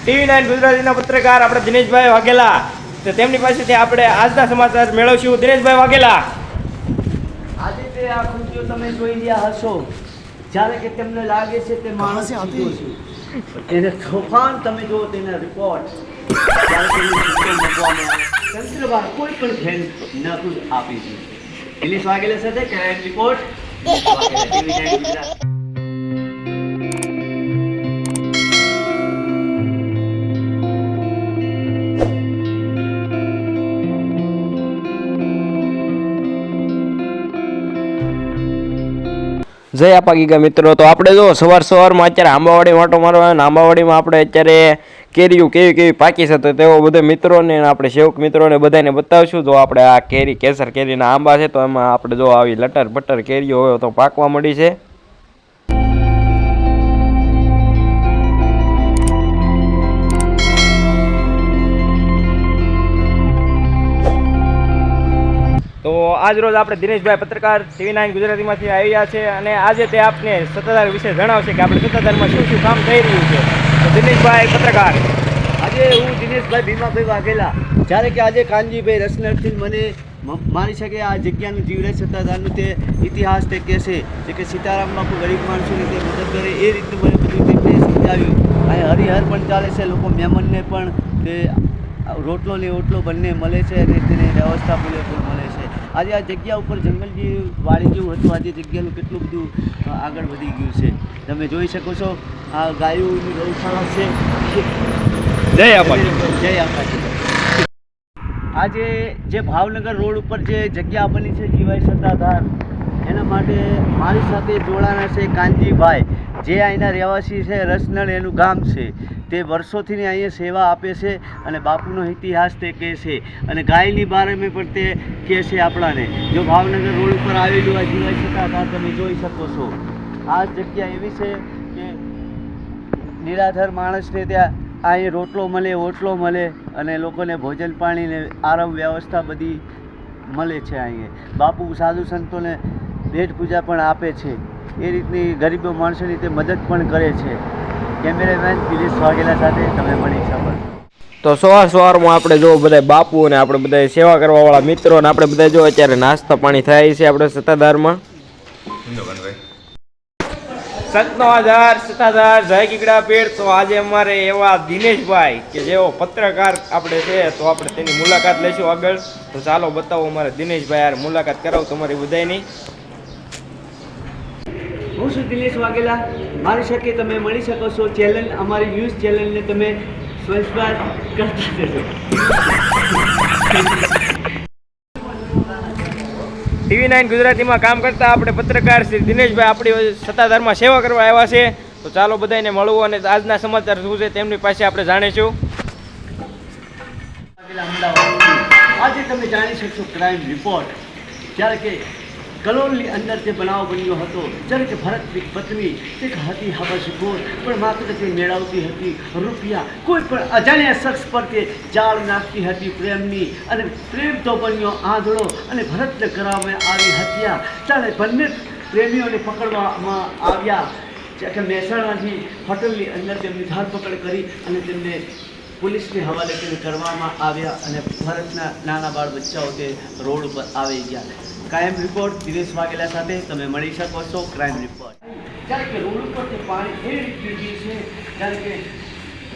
TV9 ગુજરાતીના પત્રકાર આપણે દિનેશભાઈ વાઘેલા, તો તેમની પાસેથી આપણે આજના સમાચાર મેળવશું. દિનેશભાઈ વાઘેલા, આજે તે આ ખુશીઓ તમે જોઈ રહ્યા હશો, જ્યારે કે તેમને લાગે છે તે માણસ જીતો છે, એને તોફાન તમે જો તેના રિપોર્ટ તંત્રવાર કોઈ પણ ધ્યાન ન આપી છે. દિનેશ વાઘેલા સાથે ક્રાઇમ રિપોર્ટ. જય આપા ગીગા મિત્રો. તો આપણે જો સવારમાં અત્યારે આંબાવાડી વાંટો મારવા, આંબાવાડીમાં આપણે અત્યારે કેરીઓ કેવી પાકી છે તો તેઓ બધા મિત્રોને આપણે સેવક મિત્રોને બધાને બતાવશું. જો આપણે આ કેરી કેસર કેરીના આંબા છે તો એમાં આપણે જો આવી લટર બટર કેરીઓ હોય તો પાકવા મળી છે. તો આજ રોજ આપણે દિનેશભાઈ પત્રકાર TV9 ગુજરાતીમાંથી આવ્યા છે અને આજે તે આપને સત્તાધાર વિશે જણાવશે કે આપણે સત્તાધારમાં શું કામ થઈ રહ્યું છે. તો દિનેશભાઈ પત્રકાર. આજે હું દિનેશભાઈ ભીમાભાઈ વાઘેલા, જ્યારે કે આજે કાનજીભાઈ રસનરથી મને મારી શકે આ જગ્યાનું જીવરાજ સત્તાધારનું તે ઇતિહાસ તે કહેશે કે સીતારામમાં કોઈ ગરીબ માણસોની તે મદદ કરે એ રીતનું મને બધું તેમને સમજાવ્યું. અને હરિહર પણ ચાલે છે, લોકો મહેમાનને પણ તે રોટલો ને ઓટલો બંને મળે છે અને તેને વ્યવસ્થા પૂરેપૂર મળે છે. આજે આ જગ્યા ઉપર જંગલ જે વાડી જેવું હતું, આજે જગ્યાનું કેટલું બધું આગળ વધી ગયું છે. તમે જોઈ શકો છો આ ગાયોની ગૌશાળા છે. જય આપા. જય આપા. આજે જે ભાવનગર રોડ ઉપર જે જગ્યા બની છે જીવાય સત્તાધાર, એના માટે મારી સાથે જોડાના છે કાનજીભાઈ, જે અહીંના રહેવાસી છે. રસનળ એનું ગામ છે. તે વર્ષોથી અહીંયા સેવા આપે છે અને બાપુનો ઇતિહાસ તે કહે છે અને ગાયની બારેમાં પણ તે કહે છે આપણાને. જો ભાવનગર રોડ ઉપર આવેલું આ જીવાય સત્તાધાર તમે જોઈ શકો છો. આ જગ્યા એવી છે કે નિરાધાર માણસને ત્યાં અહીં રોટલો મળે, ઓટલો મળે અને લોકોને ભોજન પાણીને આરામ વ્યવસ્થા બધી મળે છે. અહીંયા બાપુ સાધુ સંતોને ભેટ પૂજા પણ આપે છે. એ રીતની ગરીબો માણસોની તે મદદ પણ કરે છે. કેમેરામેન દિનેશ વાઘેલા સાથે તમે મળી શકો. તો સવારમાં આપણે જો બધા બાપુ અને આપણે બધા સેવા કરવાવાળા મિત્રો અને આપણે બધા જો અત્યારે નાસ્તા પાણી થાય છે આપણે સત્તાધારમાં. સતનો આધાર સત્તાધાર જય ગીગડા પેડ. તો આજે અમારે એવા દિનેશભાઈ કે જેઓ પત્રકાર આપણે છે તો આપણે તેની મુલાકાત લઈશું આગળ. તો ચાલો બતાવો અમારે દિનેશભાઈ યાર મુલાકાત કરાવું તમારી બધાની. હું છું દિનેશ વાઘેલા, મારી સાથે તમે મળી શકો છો. ચેનલ અમારી ન્યૂઝ ચેનલને તમે સબસ્ક્રાઇબ કરતા જજો. TV9 ગુજરાતીમાં કામ કરતા આપણે પત્રકાર શ્રી દિનેશભાઈ આપણી સત્તાધારમાં સેવા કરવા આવ્યા છે. તો ચાલો બધાને મળવું અને આજના સમાચાર શું છે તેમની પાસે આપણે જાણીશું. આજે તમે જાણી શકશો ક્રાઇમ રિપોર્ટ. જ્યારે કે કલોલની અંદર જે બનાવ બન્યો હતો, જ્યારે કે ભરતની પત્ની એક હતી હબસખોર, પણ માત્ર તે મેળવતી હતી રૂપિયા. કોઈ પણ અજાણ્યા શખ્સ પર તે જાળ નાખતી હતી પ્રેમની, અને પ્રેમ તો બન્યો આંધળો અને ભરતને કરવામાં આવી હત્યા. ત્યારે બંને પ્રેમીઓને પકડવામાં આવ્યા. કે મહેસાણાથી હોટલની અંદર તેમની ધરપકડ કરી અને તેમને પોલીસને હવાલે કરવામાં આવ્યા અને ભરતના નાના બાળ બચ્ચાઓ તે રોડ ઉપર આવી ગયા. ક્રાઇમ રિપોર્ટ દિનેશ વાઘેલા સાથે તમે મળી શકો છો. Crime report. જ્યારે કે રોડ ઉપર તે પાણી એવી રીતે છે, જ્યારે કે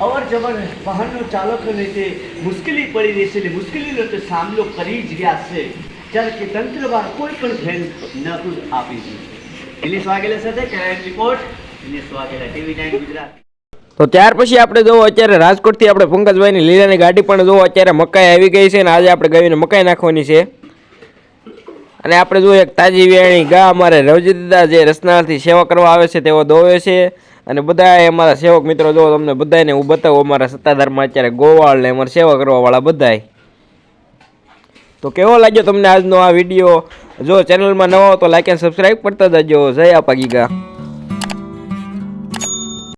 અવર જવર વાહનનો ચાલકોને તે મુશ્કેલી પડી રહી છે, એટલે મુશ્કેલીનો તે સામનો કરી જ રહ્યા છે. જ્યારે કે તંત્રવાર કોઈ પણ ધ્યાન ન આપી છે. દિનેશ વાઘેલા સાથે crime report Dinesh Vaghela TV9 Gujarat. તો ત્યાર પછી આપણે જો અત્યારે રાજકોટથી આપણે પંકજભાઈની લીલાની ગાડી પણ જો અત્યારે મકાઈ આવી ગઈ છે અને આજે આપણે ગાયોને મકાઈ નાખવાની છે. અને આપણે જો એક તાજી વેણી ગા અમારે રવજીદા જે રસનાળથી સેવા કરવા આવે છે તેઓ દોવે છે અને બધા અમારા સેવક મિત્રો જો તમને બધાને હું બતાવું અમારા સત્તાધારમાં અત્યારે ગોવાળ ને અમારા સેવા કરવાવાળા બધાય. તો કેવો લાગ્યો તમને આજનો આ વિડીયો? જો ચેનલમાં નવા હો તો લાઈક એન્ડ સબસ્ક્રાઈબ કરતા જજો. જય આપા ગીગા.